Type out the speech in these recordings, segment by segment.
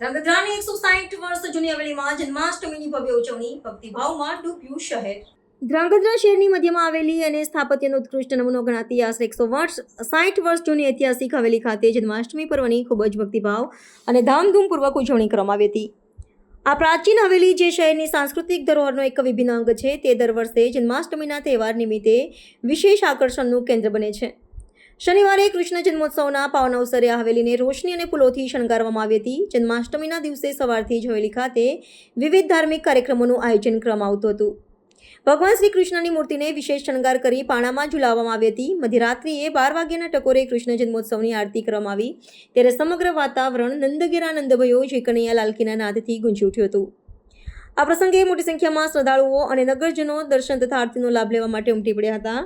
ધ્રાંગધ્રાની 160 વર્ષ જૂની હવેલીમાં જન્માષ્ટમીની ભવ્ય ઉજવણી ભક્તિભાવમાં ડૂબ્યું શહેર। ધ્રાંગધ્રા શહેરની મધ્યમાં આવેલી અને સ્થાપત્યનો ઉત્કૃષ્ટ નમૂનો ગણાતી આશરે 160 વર્ષ જૂની ઐતિહાસિક હવેલી ખાતે જન્માષ્ટમી પર્વની ખૂબ જ ભક્તિભાવ અને ધામધૂમપૂર્વક ઉજવણી કરવામાં આવી હતી। આ પ્રાચીન હવેલી જે શહેરની સાંસ્કૃતિક ધરોહરનો એક વિભિન્ન અંગ છે, તે દર વર્ષે જન્માષ્ટમીના તહેવાર નિમિત્તે વિશેષ આકર્ષણનું કેન્દ્ર બને છે। શનિવારે કૃષ્ણ જન્મોત્સવના પાવન અવસરે આ હવેલીને રોશની અને ફૂલોથી શણગારવામાં આવી હતી। જન્માષ્ટમીના દિવસે સવારથી જ હવેલી ખાતે વિવિધ ધાર્મિક કાર્યક્રમોનું આયોજન કરવામાં આવતું હતું। ભગવાન શ્રી કૃષ્ણની મૂર્તિને વિશેષ શણગાર કરી પાણામાં ઝુલાવવામાં આવી હતી। મધ્યરાત્રિએ 12 વાગ્યાના ટકોરે કૃષ્ણ જન્મોત્સવની આરતી કરવામાં આવી, ત્યારે સમગ્ર વાતાવરણ નંદગીરા નંદભયો જય કનૈયા લાલકીના નાદથી ગુંજી ઉઠ્યું હતું। આ પ્રસંગે મોટી સંખ્યામાં શ્રદ્ધાળુઓ અને નગરજનો દર્શન તથા આરતીનો લાભ લેવા માટે ઉમટી પડ્યા હતા।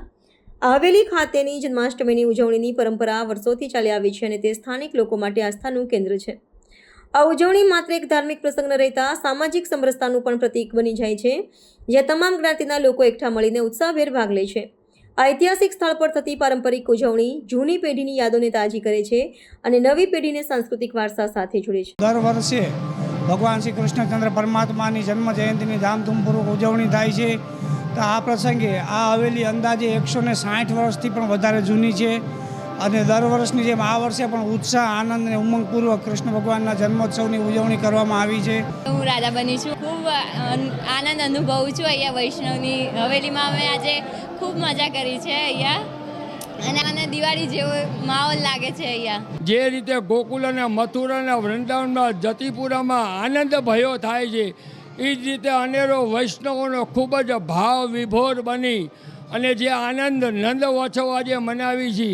આ હવેલી ખાતેની જન્માષ્ટમીની ઉજવણીની પરંપરા વર્ષોથી ચાલી આવી છે અને તે સ્થાનિક લોકો માટે આસ્થાનું કેન્દ્ર છે। આ ઉજવણી માત્ર એક ધાર્મિક પ્રસંગ ન રહેતા સામાજિક સમરસતાનું પણ પ્રતીક બની જાય છે, જ્યાં તમામ જ્ઞાતિના લોકો એકઠા મળીને ઉત્સાહભેર ભાગ લે છે। આ ઐતિહાસિક સ્થળ પર થતી પારંપરિક ઉજવણી જૂની પેઢીની યાદોને તાજી કરે છે અને નવી પેઢીને સાંસ્કૃતિક વારસા સાથે જોડે છે। દર વર્ષે ભગવાન શ્રી કૃષ્ણચંદ્ર પરમાત્માની જન્મ જયંતિની ધામધૂમપૂર્વક ઉજવણી થાય છે। તો આ પ્રસંગે આ હવેલી અંદાજે 160 વર્ષથી પણ વધારે જૂની છે અને દર વર્ષની જેમ આ વર્ષે પણ ઉત્સાહ, આનંદ અને ઉમંગપૂર્વક કૃષ્ણ ભગવાનના જન્મોત્સવની ઉજવણી કરવામાં આવી છે। હું રાધા બની છું, ખૂબ આનંદ અનુભવું છું અહીંયા વૈષ્ણવની હવેલીમાં। અમે આજે ખૂબ મજા કરી છે અહીંયા અને દિવાળી જેવો માહોલ લાગે છે અહીંયા। જે રીતે ગોકુલ અને મથુરા અને વૃંદાવનમાં જતીપુરામાં આનંદ ભયો થાય છે, એ જ રીતે અનેરો વૈષ્ણવોનો ખૂબ જ ભાવ વિભોર બની અને જે આનંદ નંદ ઉત્સવ આજે મનાવી છે